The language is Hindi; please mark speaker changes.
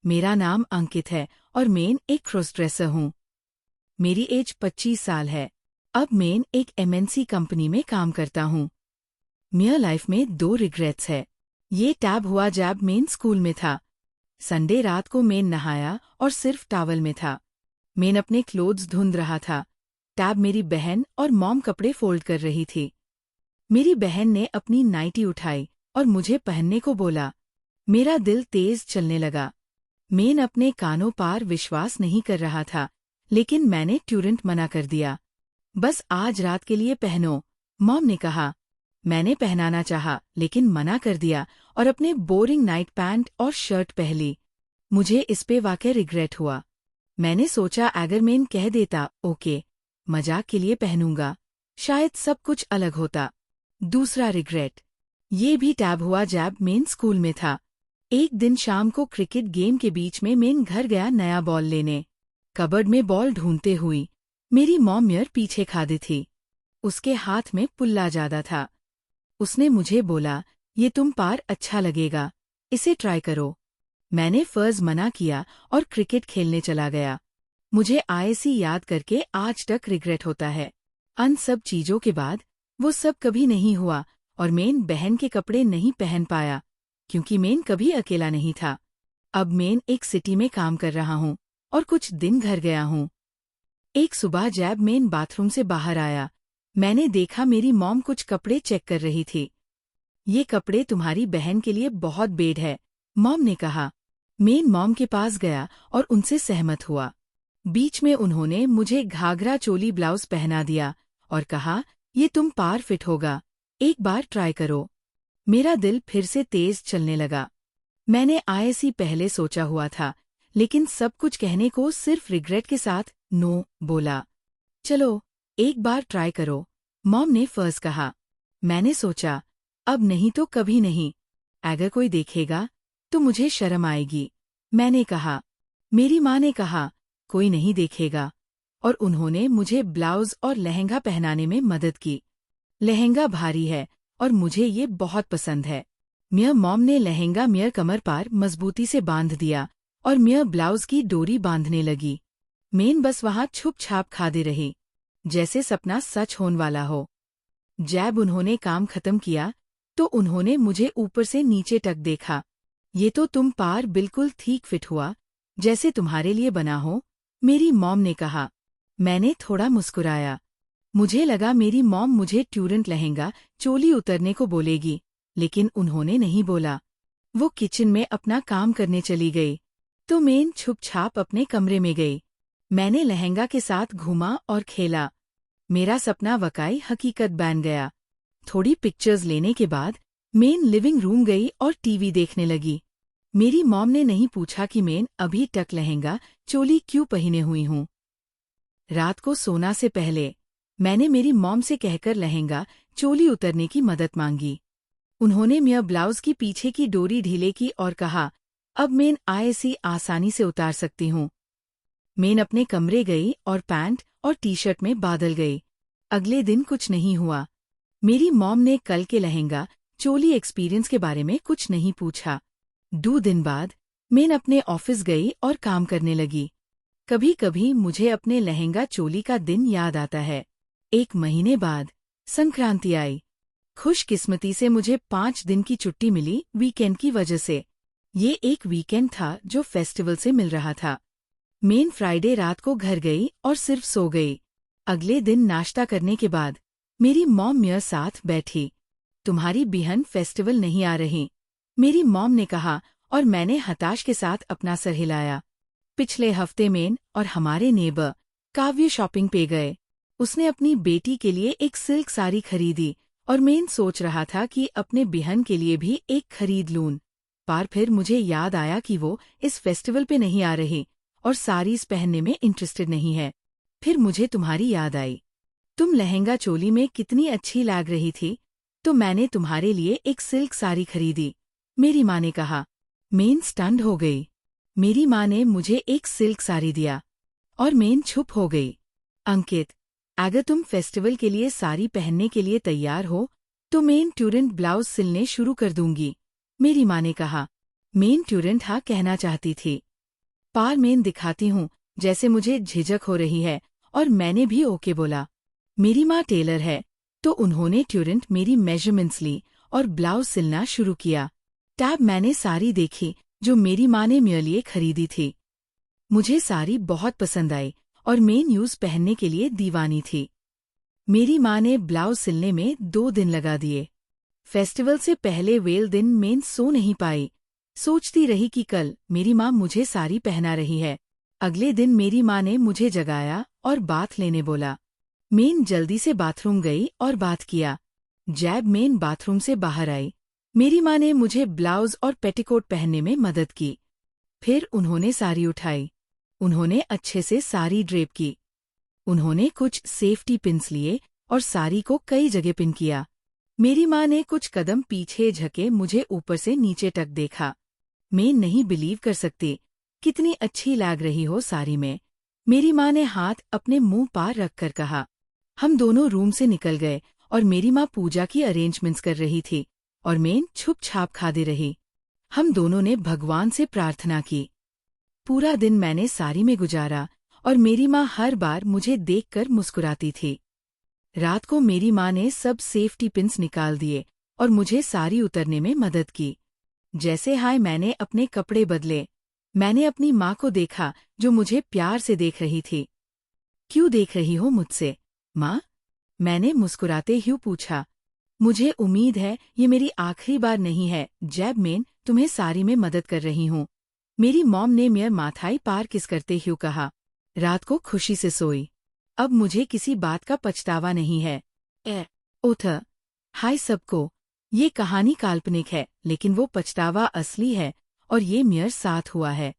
Speaker 1: मेरा नाम अंकित है और मैं एक क्रॉस ड्रेसर हूँ। मेरी एज 25 साल है। अब मैं एक एमएनसी कंपनी में काम करता हूँ। मेरी लाइफ में 2 रिग्रेट्स है। ये टैब हुआ जब मैं स्कूल में था। संडे रात को मैं नहाया और सिर्फ टॉवल में था। मैं अपने क्लोथ्स धुंध रहा था। टैब मेरी बहन और मॉम कपड़े फोल्ड कर रही थी। मेरी बहन ने अपनी नाइटी उठाई और मुझे पहनने को बोला। मेरा दिल तेज चलने लगा। मैं अपने कानों पर विश्वास नहीं कर रहा था, लेकिन मैंने तुरंत मना कर दिया। बस आज रात के लिए पहनो, मॉम ने कहा। मैंने पहनाना चाहा, लेकिन मना कर दिया और अपने बोरिंग नाइट पैंट और शर्ट पहली। मुझे इस पे वाकई रिग्रेट हुआ। मैंने सोचा अगर मैं कह देता ओके, मजाक के लिए पहनूंगा, शायद सब कुछ अलग होता। दूसरा रिग्रेट ये भी टैब हुआ जब मैं स्कूल में था। एक दिन शाम को क्रिकेट गेम के बीच में मैं घर गया नया बॉल लेने। कबर्ड में बॉल ढूंढते हुई मेरी मॉम मेरे पीछे खादी थी। उसके हाथ में पुल्ला ज्यादा था। उसने मुझे बोला, ये तुम पार अच्छा लगेगा, इसे ट्राई करो। मैंने फर्ज मना किया और क्रिकेट खेलने चला गया। मुझे आईसी याद करके आज तक रिग्रेट होता है। अन सब चीजों के बाद वो सब कभी नहीं हुआ और मैं बहन के कपड़े नहीं पहन पाया, क्योंकि मैं कभी अकेला नहीं था। अब मैं एक सिटी में काम कर रहा हूँ और कुछ दिन घर गया हूँ। एक सुबह जब मैं बाथरूम से बाहर आया, मैंने देखा मेरी मॉम कुछ कपड़े चेक कर रही थी। ये कपड़े तुम्हारी बहन के लिए बहुत बेड है, मॉम ने कहा। मैं मॉम के पास गया और उनसे सहमत हुआ। बीच में उन्होंने मुझे घाघरा चोली ब्लाउज पहना दिया और कहा, ये तुम पार फिट होगा, एक बार ट्राई करो। मेरा दिल फिर से तेज चलने लगा। मैंने आईसी पहले सोचा हुआ था, लेकिन सब कुछ कहने को सिर्फ रिग्रेट के साथ नो बोला। चलो एक बार ट्राई करो, मॉम ने फर्स्ट कहा। मैंने सोचा, अब नहीं तो कभी नहीं। अगर कोई देखेगा तो मुझे शर्म आएगी, मैंने कहा। मेरी माँ ने कहा, कोई नहीं देखेगा, और उन्होंने मुझे ब्लाउज और लहंगा पहनाने में मदद की। लहंगा भारी है और मुझे ये बहुत पसंद है। मेरी मॉम ने लहंगा मेरी कमर पर मजबूती से बांध दिया और मेरी ब्लाउज की डोरी बांधने लगी। मैं बस वहाँ छुप छाप खादी रही, जैसे सपना सच होने वाला हो। जब उन्होंने काम खत्म किया तो उन्होंने मुझे ऊपर से नीचे तक देखा। ये तो तुम पार बिल्कुल ठीक फिट हुआ, जैसे तुम्हारे लिए बना हो, मेरी मॉम ने कहा। मैंने थोड़ा मुस्कुराया। मुझे लगा मेरी मॉम मुझे तुरंत लहंगा चोली उतरने को बोलेगी, लेकिन उन्होंने नहीं बोला। वो किचन में अपना काम करने चली गई, तो मैं छुप छाप अपने कमरे में गई। मैंने लहंगा के साथ घूमा और खेला। मेरा सपना वाकई हकीकत बन गया। थोड़ी पिक्चर्स लेने के बाद मैं लिविंग रूम गई और टीवी देखने लगी। मेरी मॉम ने नहीं पूछा कि मैं अभी तक लहंगा चोली क्यों पहने हुई हूँ। रात को सोना से पहले मैंने मेरी मॉम से कहकर लहंगा चोली उतरने की मदद मांगी। उन्होंने मेरे ब्लाउज की पीछे की डोरी ढीले की और कहा, अब मैं आईसी आसानी से उतार सकती हूँ। मैं अपने कमरे गई और पैंट और टी शर्ट में बादल गई। अगले दिन कुछ नहीं हुआ। मेरी मॉम ने कल के लहंगा चोली एक्सपीरियंस के बारे में कुछ नहीं पूछा। 2 दिन बाद मैं अपने ऑफिस गई और काम करने लगी। कभी कभी मुझे अपने लहंगा चोली का दिन याद आता है। 1 महीने बाद संक्रांति आई। खुशकिस्मती से मुझे 5 दिन की छुट्टी मिली वीकेंड की वजह से। ये एक वीकेंड था जो फेस्टिवल से मिल रहा था। मैं फ्राइडे रात को घर गई और सिर्फ सो गई। अगले दिन नाश्ता करने के बाद मेरी मॉम मेरे साथ बैठी। तुम्हारी बहन फेस्टिवल नहीं आ रही, मेरी मॉम ने कहा, और मैंने हताश के साथ अपना सर हिलाया। पिछले हफ्ते में और हमारे नेबर काव्य शॉपिंग पे गए। उसने अपनी बेटी के लिए एक सिल्क साड़ी खरीदी और मैं सोच रहा था कि अपने बहन के लिए भी एक खरीद लूं। पर फिर मुझे याद आया कि वो इस फेस्टिवल पे नहीं आ रही और साड़ीज पहनने में इंटरेस्टेड नहीं है। फिर मुझे तुम्हारी याद आई। तुम लहंगा चोली में कितनी अच्छी लग रही थी, तो मैंने तुम्हारे लिए एक सिल्क साड़ी खरीदी, मेरी माँ ने कहा। मैं स्टन्ड हो गई। मेरी माँ ने मुझे एक सिल्क साड़ी दिया और मैं चुप हो गई। अंकित, अगर तुम फेस्टिवल के लिए साड़ी पहनने के लिए तैयार हो तो मैं तुरंत ब्लाउज सिलने शुरू कर दूंगी, मेरी माँ ने कहा। मैं तुरंत हाँ कहना चाहती थी, पार मेन दिखाती हूँ जैसे मुझे झिझक हो रही है, और मैंने भी ओके बोला। मेरी माँ टेलर है, तो उन्होंने तुरंत मेरी मेजरमेंट्स ली और ब्लाउज सिलना शुरू किया। टैब मैंने साड़ी देखी जो मेरी माँ ने मेरे लिए खरीदी थी। मुझे साड़ी बहुत पसंद आई और मैं यूज पहनने के लिए दीवानी थी। मेरी माँ ने ब्लाउज सिलने में 2 दिन लगा दिए। फेस्टिवल से पहले वेल दिन मैं सो नहीं पाई। सोचती रही कि कल मेरी माँ मुझे साड़ी पहना रही है। अगले दिन मेरी माँ ने मुझे जगाया और बाथ लेने बोला। मैं जल्दी से बाथरूम गई और बात किया। जैब मैं बाथरूम से बाहर आई, मेरी माँ ने मुझे ब्लाउज और पेटीकोट पहनने में मदद की। फिर उन्होंने साड़ी उठाई। उन्होंने अच्छे से साड़ी ड्रेप की। उन्होंने कुछ सेफ्टी पिन्स लिए और साड़ी को कई जगह पिन किया। मेरी माँ ने कुछ कदम पीछे झके मुझे ऊपर से नीचे तक देखा। मैं नहीं बिलीव कर सकती कितनी अच्छी लग रही हो साड़ी में। मेरी माँ ने हाथ अपने मुंह पार रखकर कहा। हम दोनों रूम से निकल गए और मेरी माँ पूजा की अरेंजमेंट्स कर रही थी और मैं छुप छाप खाते रही। हम दोनों ने भगवान से प्रार्थना की। पूरा दिन मैंने साड़ी में गुजारा और मेरी माँ हर बार मुझे देखकर मुस्कुराती थी। रात को मेरी माँ ने सब सेफ्टी पिन्स निकाल दिए और मुझे साड़ी उतरने में मदद की। जैसे हाय मैंने अपने कपड़े बदले। मैंने अपनी माँ को देखा जो मुझे प्यार से देख रही थी। क्यों देख रही हो मुझसे, माँ? मैंने मुस्कुराते ही पूछा। मुझे उम्मीद है ये मेरी आखिरी बार नहीं है जब मैं तुम्हें साड़ी में मदद कर रही हूँ। मेरी मॉम ने मेरे माथाई पार किस करते हुए कहा। रात को खुशी से सोई। अब मुझे किसी बात का पछतावा नहीं है। ओथ हाय सबको। ये कहानी काल्पनिक है लेकिन वो पछतावा असली है और ये मेरे साथ हुआ है।